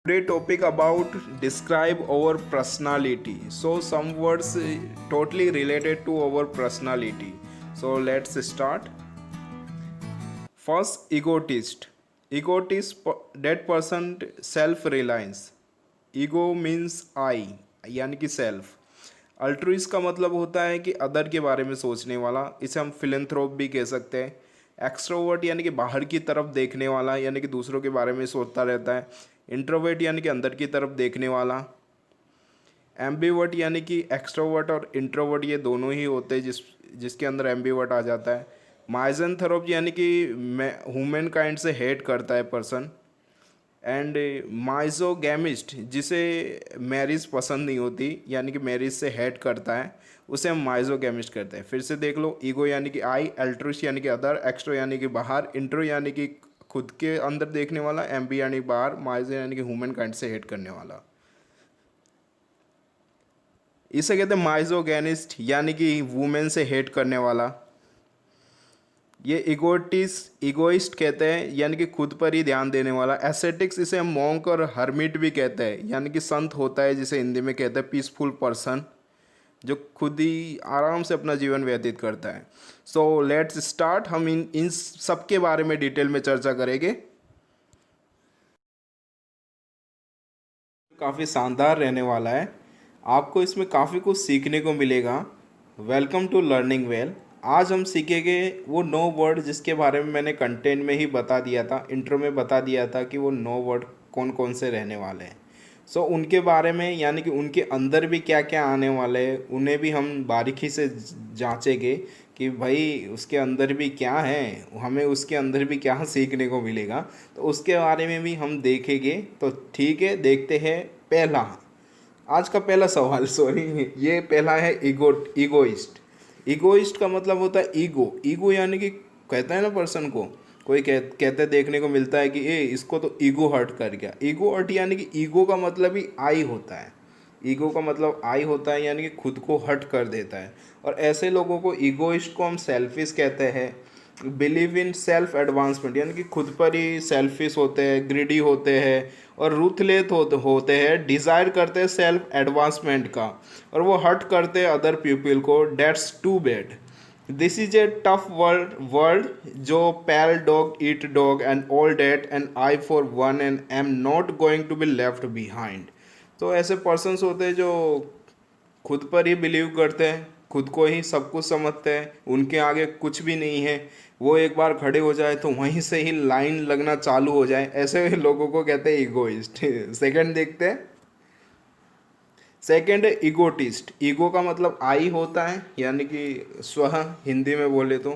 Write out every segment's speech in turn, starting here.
Today topic about describe our personality. So some words totally related to our personality. So let's start. First, egotist. Egotist, that person self-reliance. Ego means I, यानी कि self. Altruist का मतलब होता है कि other के बारे में सोचने वाला. इसे हम फिलेंथ्रोप भी कह सकते हैं. एक्सट्रोवर्ट यानी कि बाहर की तरफ देखने वाला, यानी कि दूसरों के बारे में सोचता रहता है. इंट्रोवर्ट यानी कि अंदर की तरफ देखने वाला. एम्बीवर्ट यानी कि एक्सट्रोवर्ट और इंट्रोवर्ट ये दोनों ही होते हैं, जिसके अंदर एम्बीवर्ट आ जाता है. माइजेंथ्रोप यानी कि ह्यूमन काइंड से हेट करता है पर्सन. एंड माइजोगैमिस्ट, जिसे मैरिज पसंद नहीं होती, यानी कि मैरिज से हेट करता है, उसे हम माइजोगैमिस्ट करते हैं. फिर से देख लो. ईगो यानी कि आई, एल्ट्रुस यानी कि अदर, एक्स्ट्रो यानी कि बाहर, इंट्रो यानी कि खुद के अंदर देखने वाला, एम्बी यानी बाहर, माइजो यानी कि ह्यूमन काइंड से हेट करने वाला. इसे कहते हैं माइजोगैनिस्ट, यानी कि वुमेन से हेट करने वाला. ये इगोइस्ट कहते हैं, यानी कि खुद पर ही ध्यान देने वाला. एसेटिक्स, इसे हम मॉन्क और हर्मिट भी कहते हैं, यानी कि संत होता है, जिसे हिंदी में कहते हैं पीसफुल पर्सन, जो खुद ही आराम से अपना जीवन व्यतीत करता है. So let's start. हम इन सब के बारे में डिटेल में चर्चा करेंगे. काफ़ी शानदार रहने वाला है. आपको इसमें काफ़ी कुछ सीखने को मिलेगा. Welcome to learning well. आज हम सीखेंगे वो 9 वर्ड जिसके बारे में मैंने कंटेंट में ही बता दिया था, इंट्रो में बता दिया था कि वो 9 वर्ड कौन कौन से रहने वाले हैं. सो उनके बारे में, यानी कि उनके अंदर भी क्या क्या आने वाले हैं, उन्हें भी हम बारीकी से जांचेंगे कि भाई उसके अंदर भी क्या है, हमें उसके अंदर भी क्या सीखने को मिलेगा. तो उसके बारे में भी हम देखेंगे. तो ठीक है, देखते हैं. पहला, आज का पहला सवाल सॉरी, ये पहला है ईगोइस्ट. ईगोइस्ट का मतलब होता है ईगो. ईगो यानी कि कहता है ना पर्सन को, कोई कहते देखने को मिलता है कि ए इसको तो ईगो हर्ट कर गया. ईगो हर्ट यानी कि ईगो का मतलब ही आई होता है. ईगो का मतलब आई होता है, यानी कि खुद को हर्ट कर देता है. और ऐसे लोगों को, ईगोइस्ट को हम सेल्फिश कहते हैं. बिलीव इन सेल्फ एडवांसमेंट, यानी कि खुद पर ही सेल्फिश होते हैं, ग्रीडी होते हैं और रूथलेस होते हैं. डिज़ायर करते हैं सेल्फ एडवांसमेंट का, और वो हर्ट करते हैं अदर पीपल को. That's too bad. This is a tough world जो pal dog eat dog and all that and I for one and am not going to be left behind. तो ऐसे persons होते हैं जो खुद पर ही बिलीव करते हैं, खुद को ही सब कुछ समझते हैं, उनके आगे कुछ भी नहीं है. वो एक बार खड़े हो जाए तो वहीं से ही लाइन लगना चालू हो जाए, ऐसे लोगों को कहते हैं ईगोइस्ट. सेकंड देखते हैं. सेकंड है ईगोटिस्ट. ईगो का मतलब आई होता है, यानी कि स्व, हिंदी में बोले तो.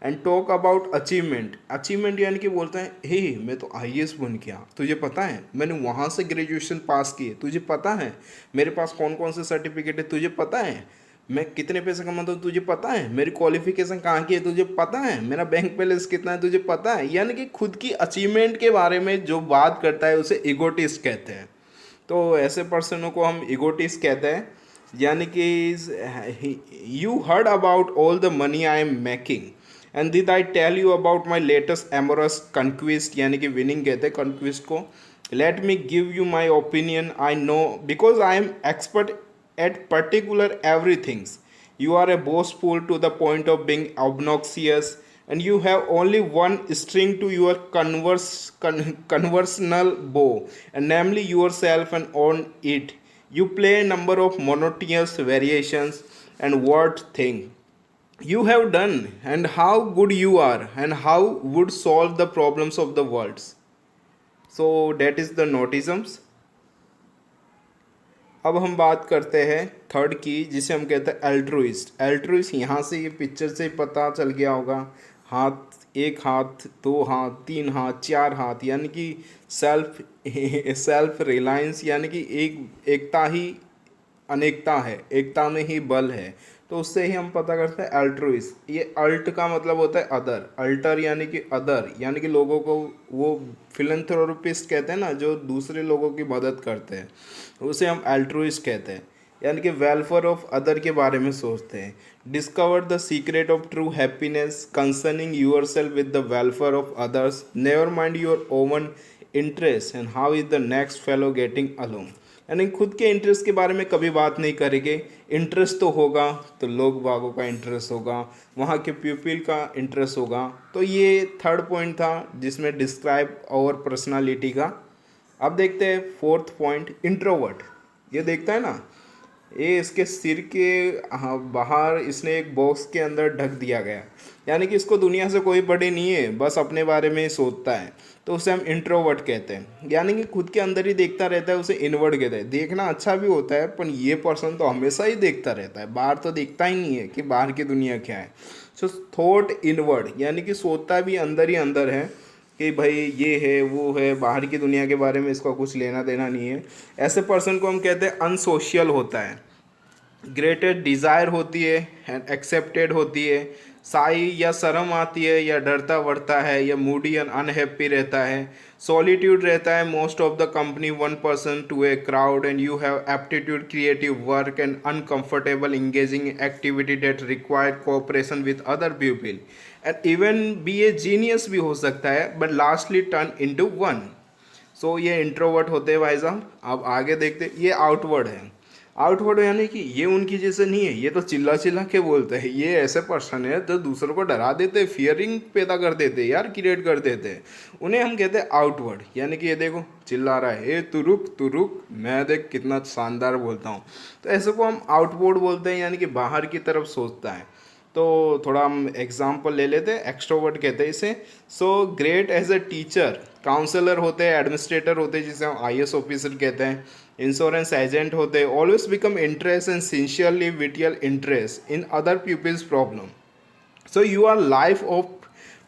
And talk about achievement. Achievement यानी कि बोलता है हे मैं तो आईएएस बन गया, तुझे पता है मैंने वहाँ से ग्रेजुएशन पास की है, तुझे पता है मेरे पास कौन कौन से सर्टिफिकेट है, तुझे पता है मैं कितने पैसे कमाता हूँ, तुझे पता है मेरी क्वालिफिकेशन कहाँ की है, तुझे पता है मेरा बैंक बैलेंस कितना है, तुझे पता है. यानी कि खुद की अचीवमेंट के बारे में जो बात करता है उसे ईगोटिस्ट कहते हैं. तो ऐसे पर्सनों को हम ईगोटिस्ट कहते हैं. यानी कि you heard about all the money I am making and did I tell you about my latest amorous conquest, यानी कि विनिंग कहते हैं कंक्विस्ट को. Let me give you my opinion, I know because I am expert at particular everythings. You are a boastful to the point of being obnoxious, and you have only one string to your conversational bow, and namely yourself, and on it you play a number of monotonous variations and word thing you have done, and how good you are, and how would solve the problems of the world. So that is the notisms. अब हम बात करते हैं third की, जिसे हम कहते हैं अल्ट्रुइस्ट. अल्ट्रुइस्ट यहाँ से, ये पिक्चर से ही पता चल गया होगा. हाथ, एक हाथ, दो हाथ, तीन हाथ, चार हाथ, यानी कि सेल्फ सेल्फ रिलायंस, यानी कि एकता ही अनेकता है, एकता में ही बल है. तो उससे ही हम पता करते हैं अल्ट्रुइस्ट. ये अल्ट का मतलब होता है अदर. अल्टर यानी कि अदर, यानी कि लोगों को, वो फिलंथ्रोपिस्ट कहते हैं ना, जो दूसरे लोगों की मदद करते हैं, उसे हम अल्ट्रुइस्ट कहते हैं. यानी कि वेलफेयर ऑफ अदर के बारे में सोचते हैं. Discover the secret of true happiness concerning yourself with the welfare of others, never mind your own interest and how is the next fellow getting along, यानी खुद के इंटरेस्ट के बारे में कभी बात नहीं करेंगे। इंटरेस्ट तो होगा तो लोग बागों का इंटरेस्ट होगा, वहाँ के पीपल का इंटरेस्ट होगा। तो ये थर्ड पॉइंट था जिसमें डिस्क्राइब और पर्सनालिटी का। अब देखते हैं फोर्थ पॉइंट, इंट्रोवर्ट। ये देखता है ना, ये इसके सिर के बाहर इसने एक बॉक्स के अंदर ढक दिया गया, यानी कि इसको दुनिया से कोई बड़े नहीं है, बस अपने बारे में ही सोचता है। तो उसे हम इंट्रोवर्ट कहते हैं, यानी कि खुद के अंदर ही देखता रहता है, उसे इनवर्ट कहते हैं। देखना अच्छा भी होता है, पर ये पर्सन तो हमेशा ही देखता रहता है, बाहर तो देखता ही नहीं है कि बाहर की दुनिया क्या है। सो थॉट इनवर्ड, यानी कि सोचता भी अंदर ही अंदर है कि भाई ये है वो है, बाहर की दुनिया के बारे में इसका कुछ लेना देना नहीं है। ऐसे पर्सन को हम कहते हैं अनसोशियल होता है। ग्रेटेड डिज़ायर होती है एंड एक्सेप्टेड होती है, साई या शर्म आती है या डरता वरता है या मूडी एंड अनहैप्पी रहता है, सॉलिट्यूड रहता है most of the company one person to a crowd and you have aptitude creative work and uncomfortable engaging activity that required cooperation with other people and even be a genius भी हो सकता है but lastly turn into one. So ये introvert होते हैं भाई साहब। अब आगे देखते, ये आउटवर्ड है। आउटवर्ड यानी कि ये उनकी जैसे नहीं है, ये तो चिल्ला चिल्ला के बोलते हैं। ये ऐसे पर्सन है जो दूसरों को डरा देते, फियरिंग पैदा कर देते यार, क्रिएट कर देते हैं। उन्हें हम कहते हैं आउटवर्ड, यानी कि ये देखो चिल्ला रहा है, ए तू रुक, मैं देख कितना शानदार बोलता हूँ। तो ऐसे को हम आउटवर्ड बोलते हैं, यानी कि बाहर की तरफ सोचता है। तो थोड़ा हम एग्जाम्पल ले लेते हैं, एक्सट्रोवर्ट कहते हैं इसे। So great as a teacher, counsellor होते हैं, एडमिनिस्ट्रेटर होते हैं जिसे हम आईएएस ऑफिसर कहते हैं, इंश्योरेंस एजेंट होते हैं, always become interest and sincerely vital interest in other people's problem. So you are life of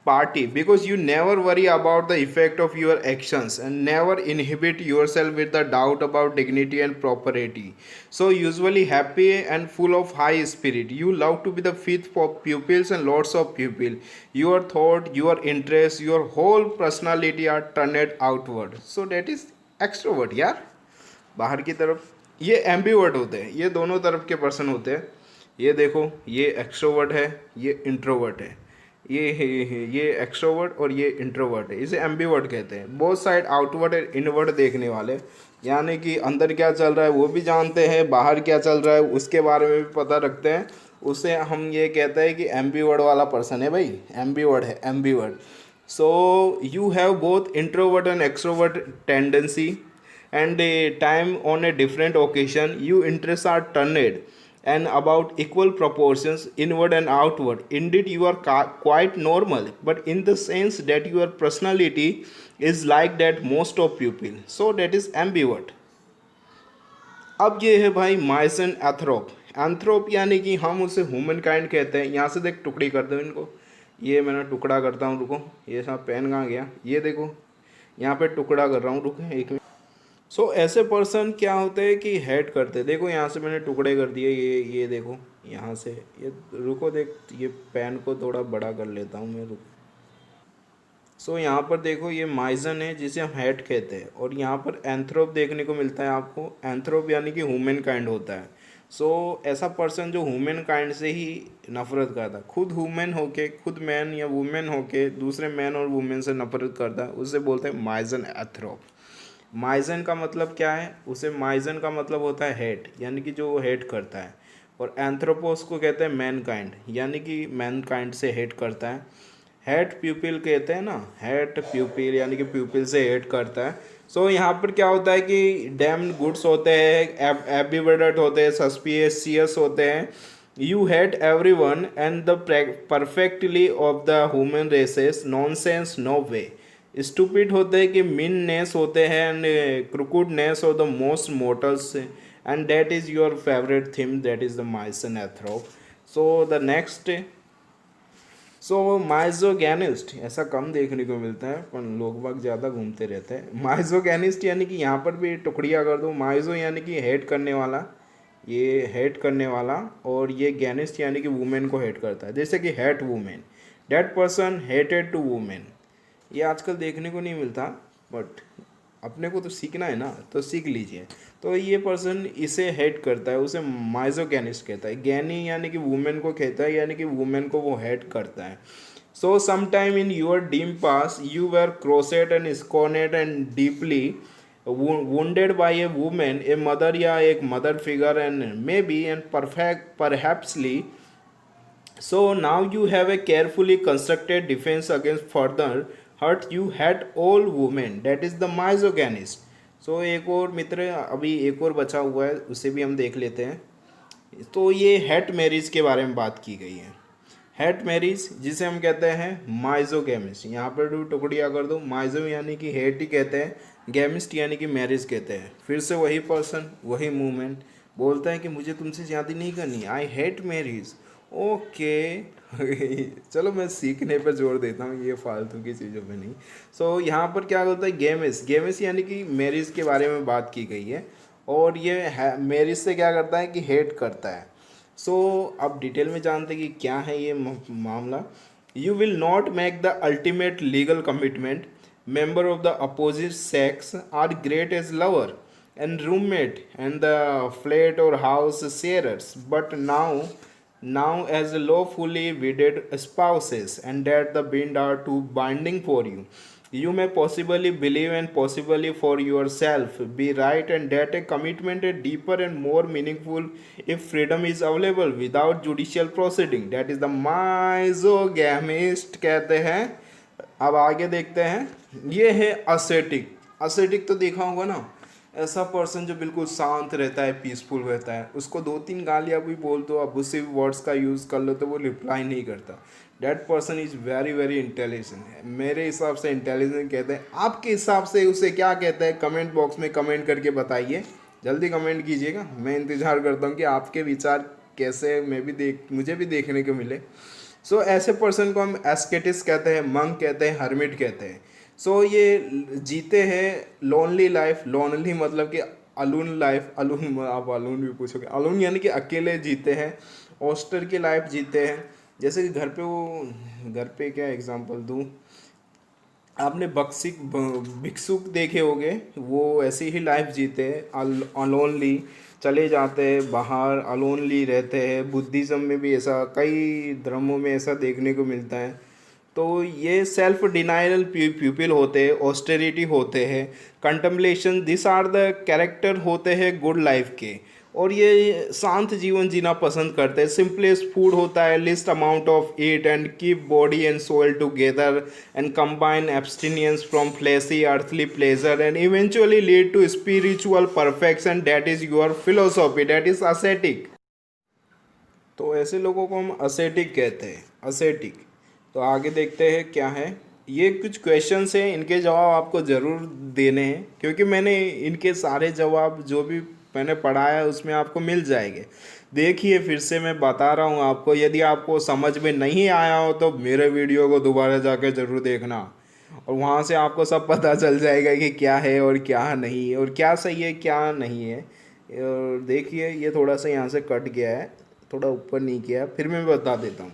party because you never worry about the effect of your actions and never inhibit yourself with the doubt about dignity and propriety. So usually happy and full of high spirit. You love to be the fifth of pupils and lots of pupil. Your thought, your interest, your whole personality are turned outward. So that is extrovert यार, बाहर की तरफ। ये ambivert होते हैं, ये दोनों तरफ के पर्सन होते हैं। ये देखो, ये एक्सट्रोवर्ट है, ये इंट्रोवर्ट है। ये एक्सट्रोवर्ट और ये इंट्रोवर्ट है, इसे एम्बीवर्ट कहते हैं। बोथ साइड आउटवर्ड और इनवर्ड देखने वाले, यानी कि अंदर क्या चल रहा है वो भी जानते हैं, बाहर क्या चल रहा है उसके बारे में भी पता रखते हैं। उसे हम ये कहते हैं कि एम्बीवर्ड वाला पर्सन है भाई, एम्बीवर्ड है, ambivert. So you have both introvert and extrovert tendency and a time on a different occasion you interests are turned and about equal proportions inward and outward. Indeed you are quite normal, but in the sense that your personality is like that most of people, so that is ambivert. अब ये है भाई माइसन एथ्रोप। एंथ्रोप यानी कि हम उसे human kind कहते हैं। यहाँ से देख टुकड़ी कर दो इनको, ये मैंने टुकड़ा करता हूँ, रुको, ये सब पेन कहाँ गया, ये देखो यहाँ पे टुकड़ा कर रहा हूँ, रुको एक मिनट। सो ऐसे पर्सन क्या होते हैं कि हेड करते हैं। देखो यहाँ से मैंने टुकड़े कर दिए, ये देखो यहाँ से, ये रुको देख, ये पेन को थोड़ा बड़ा कर लेता हूँ मैं, रुको। सो यहाँ पर देखो ये माइजन है जिसे हम हेड कहते हैं, और यहाँ पर एंथ्रोप देखने को मिलता है आपको। एंथ्रोप यानी कि ह्यूमन काइंड होता है। सो ऐसा पर्सन जो ह्यूमन काइंड से ही नफरत करता है, खुद ह्यूमन होके, खुद मैन या वुमेन होके दूसरे मैन और वुमेन से नफरत करता है, उसे बोलते हैं माइजन एथ्रोप। माइजन का मतलब क्या है, उसे माइजन का मतलब होता है हेड, यानी कि जो हेड करता है। और एंथ्रोपोस को कहते हैं मैन काइंड, यानी कि मैन काइंड से हेड करता है। हेड प्यूपिल कहते हैं ना, हेड प्यूपिल यानी कि प्यूपिल से हेड करता है। सो यहाँ पर क्या होता है कि डैम गुड्स होते हैं, एबिवेडेट होते हैं, सस्पिशियस होते हैं। You hate every one and the perfectly of the human races, nonsense no way. Stupid होते हैं कि मीननेस होते हैं and crookedness of the most mortals, and that is your favourite theme, that is the misanthrope. So the next, so misogynist ऐसा कम देखने को मिलता है, पर लोग बाग ज़्यादा घूमते रहते हैं। माइजोगैनिस्ट यानी कि यहाँ पर भी टुकड़ियाँ कर दो, माइजो यानी कि हेड करने वाला, ये हेड करने वाला, और ये गैनिस्ट यानी कि वुमेन को हेड करता है, जैसे कि hate women, that person hated to women. ये आजकल देखने को नहीं मिलता, बट अपने को तो सीखना है ना, तो सीख लीजिए। तो ये पर्सन इसे हेड करता है, उसे माइजोगैनिस्ट कहता है। गैनी यानी कि वुमेन को कहता है, यानी कि वुमेन को वो हेड करता है। So sometime in your dim past you were crossed and scorned and deeply wounded by a woman, a mother या एक mother figure, and maybe and perfect perhapsly. So now you have a carefully constructed defense against further hurt. You had all women, that is the misogynist. So एक और मित्र अभी एक और बचा हुआ है, उसे भी हम देख लेते हैं। तो ये हेट मैरिज के बारे में बात की गई है। हेट मैरिज जिसे हम कहते हैं माइजोगैमिस्ट, यहाँ पर दो टुकड़िया कर दो। माइजो यानी कि हेट ही कहते हैं, गैमिस्ट यानी कि मैरिज कहते हैं। फिर से वही पर्सन वही मूवमेंट बोलता है कि मुझे तुमसे शादी नहीं करनी, आई हेट मैरिज। ओके चलो मैं सीखने पर जोर देता हूँ, ये फालतू की चीज़ों पे नहीं। सो यहाँ पर क्या होता है, गेमिस, गेमिस यानी कि मैरिज के बारे में बात की गई है। और ये मैरिज से क्या करता है कि हेट करता है। सो अब डिटेल में जानते हैं कि क्या है ये मामला। You will not make the ultimate legal commitment, member of the opposite sex are great as lover and roommate and the flat or house sharers, but now as lawfully wedded spouses, and that the bind are too binding for you. You may possibly believe and possibly for yourself be right, and that a commitment is deeper and more meaningful if freedom is available without judicial proceeding. That is the misogamist कहते हैं। अब आगे देखते हैं, ये है ascetic. Ascetic तो देखा होगा ना, ऐसा पर्सन जो बिल्कुल शांत रहता है, पीसफुल रहता है। उसको दो तीन गालियाँ भी बोल दो, अब उसी वर्ड्स का यूज़ कर लो तो वो रिप्लाई नहीं करता। That person is very very intelligent. मेरे हिसाब से इंटेलिजेंट कहते हैं। आपके हिसाब से उसे क्या कहते हैं, कमेंट बॉक्स में कमेंट करके बताइए। जल्दी कमेंट कीजिएगा, मैं इंतज़ार करता हूँ कि आपके विचार कैसे मुझे भी देखने को मिले। सो ऐसे पर्सन को हम एस्केटिस कहते हैं, मंक कहते हैं, हर्मिट कहते हैं। सो ये जीते हैं लोनली लाइफ। लोनली मतलब कि अलून लाइफ। अलून आप अलून भी पूछोगे, अलून यानी कि अकेले जीते हैं। ऑस्टर की लाइफ जीते हैं। जैसे कि घर पे क्या एग्जांपल दूँ, आपने भिक्षुक देखे होंगे, वो ऐसी ही लाइफ जीते हैं, अलोनली चले जाते हैं बाहर, अलोनली रहते हैं। बुद्धिज़्म में भी ऐसा, कई धर्मों में ऐसा देखने को मिलता है। तो ये सेल्फ डिनाइल पीपल होते हैं, ऑस्टेरिटी होते हैं, कंटम्पलेशन, दिस आर द कैरेक्टर होते हैं गुड लाइफ के। और ये शांत जीवन जीना पसंद करते हैं। सिंपलेस्ट फूड होता है, least amount of eat and keep body and soul together and combine abstinence from fleshly earthly pleasure and eventually lead to spiritual perfection. That is your philosophy, that is ascetic. तो ऐसे लोगों को हम ascetic कहते हैं, ascetic. तो आगे देखते हैं क्या है। ये कुछ क्वेश्चंस हैं, इनके जवाब आपको ज़रूर देने हैं, क्योंकि मैंने इनके सारे जवाब जो भी मैंने पढ़ाया है उसमें आपको मिल जाएंगे। देखिए फिर से मैं बता रहा हूँ आपको, यदि आपको समझ में नहीं आया हो तो मेरे वीडियो को दोबारा जाकर ज़रूर देखना, और वहाँ से आपको सब पता चल जाएगा कि क्या है और क्या नहीं, और क्या सही है क्या नहीं है। और देखिए ये थोड़ा सा यहाँ से कट गया है, थोड़ा ऊपर नहीं किया है, फिर मैं बता देता हूँ।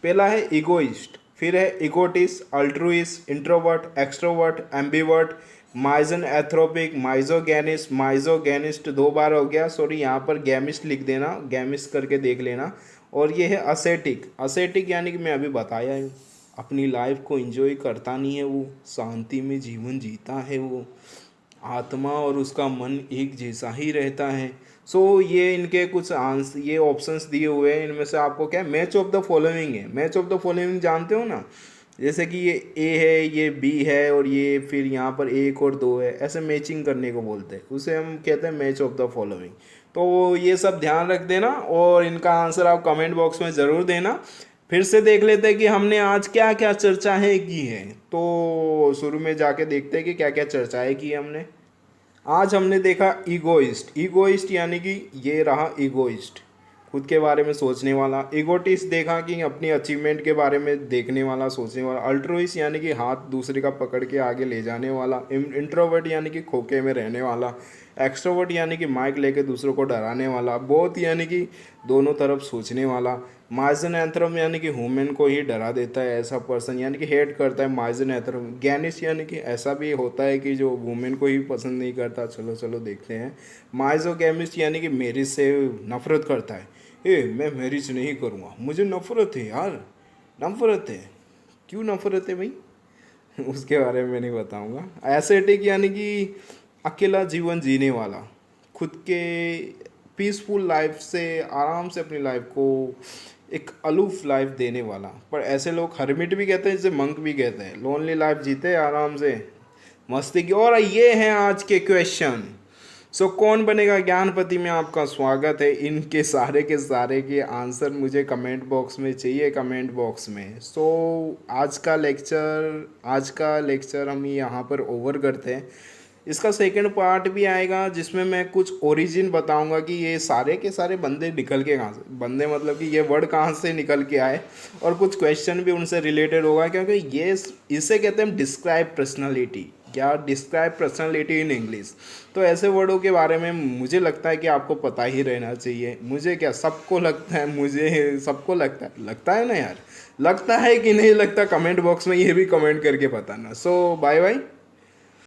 पहला है इगोइस्ट, फिर है इगोटिस, अल्ट्रुइस्ट, इंट्रोवर्ट, एक्सट्रोवर्ट, एम्बीवर्ट, माइजन एथ्रोपिक, माइजोगैनिस्ट। माइजोगैनिस्ट दो बार हो गया, सॉरी यहाँ पर गैमिस्ट लिख देना, गैमिस्ट करके देख लेना। और ये है असेटिक। असेटिक यानी कि मैं अभी बताया हूँ, अपनी लाइफ को एंजॉय करता नहीं है, वो शांति में जीवन जीता है, वो आत्मा और उसका मन एक जैसा ही रहता है। सो ये इनके कुछ आंसर, ये ऑप्शंस दिए हुए हैं, इनमें से आपको क्या है, मैच ऑफ द फॉलोइंग है। मैच ऑफ द फॉलोइंग जानते हो ना, जैसे कि ये ए है, ये बी है, और ये फिर यहाँ पर एक और दो है, ऐसे मैचिंग करने को बोलते हैं, उसे हम कहते हैं मैच ऑफ द फॉलोइंग। तो ये सब ध्यान रख देना, और इनका आंसर आप कमेंट बॉक्स में ज़रूर देना। फिर से देख लेते हैं कि हमने आज क्या क्या चर्चाएँ की हैं। तो शुरू में जाके देखते हैं कि क्या क्या चर्चाएँ की हमने। आज हमने देखा ईगोइस्ट। ईगोइस्ट यानी कि ये रहा ईगोइस्ट, खुद के बारे में सोचने वाला। ईगोटिस्ट देखा कि अपनी अचीवमेंट के बारे में देखने वाला, सोचने वाला। अल्ट्रुइस्ट यानी कि हाथ दूसरे का पकड़ के आगे ले जाने वाला। इंट्रोवर्ट यानी कि खोखे में रहने वाला। एक्सट्रोवर्ट यानी कि माइक लेके दूसरों को डराने वाला। बोथ यानी कि दोनों तरफ सोचने वाला। माइजन एंथ्रम यानी कि ह्यूमन को ही डरा देता है ऐसा पर्सन, यानी कि हेट करता है माइजन एंथ्रम। गैनिस यानी कि ऐसा भी होता है कि जो वुमेन को ही पसंद नहीं करता। चलो चलो देखते हैं। माइजोगैमिस्ट यानी कि मैरिज से नफरत करता है। मैं मैरिज नहीं करूँगा, मुझे नफरत है यार, नफरत है। क्यों नफरत है भाई? उसके बारे में मैं नहीं बताऊंगा। एसेटिक यानी कि अकेला जीवन जीने वाला, खुद के पीसफुल लाइफ से आराम से अपनी लाइफ को एक अलूफ लाइफ देने वाला। पर ऐसे लोग हरमिट भी कहते हैं, जिसे मंक भी कहते हैं। लोनली लाइफ जीते आराम से, मस्ती की। और ये हैं आज के क्वेश्चन। सो कौन बनेगा ज्ञानपति में आपका स्वागत है। इनके सारे के सारे के आंसर मुझे कमेंट बॉक्स में चाहिए, कमेंट बॉक्स में। आज का लेक्चर हम यहाँ पर ओवर करते हैं। इसका सेकंड पार्ट भी आएगा जिसमें मैं कुछ ओरिजिन बताऊंगा कि ये सारे के सारे बंदे निकल के कहाँ से, बंदे मतलब कि ये वर्ड कहाँ से निकल के आए, और कुछ क्वेश्चन भी उनसे रिलेटेड होगा। क्योंकि ये इसे कहते हैं डिस्क्राइब पर्सनालिटी, या डिस्क्राइब पर्सनालिटी इन इंग्लिश। तो ऐसे वर्डों के बारे में मुझे लगता है कि आपको पता ही रहना चाहिए। मुझे क्या, सबको लगता है, मुझे सबको लगता है ना यार। लगता है कि नहीं लगता, कमेंट बॉक्स में ये भी कमेंट करके बताना। सो बाय बाय।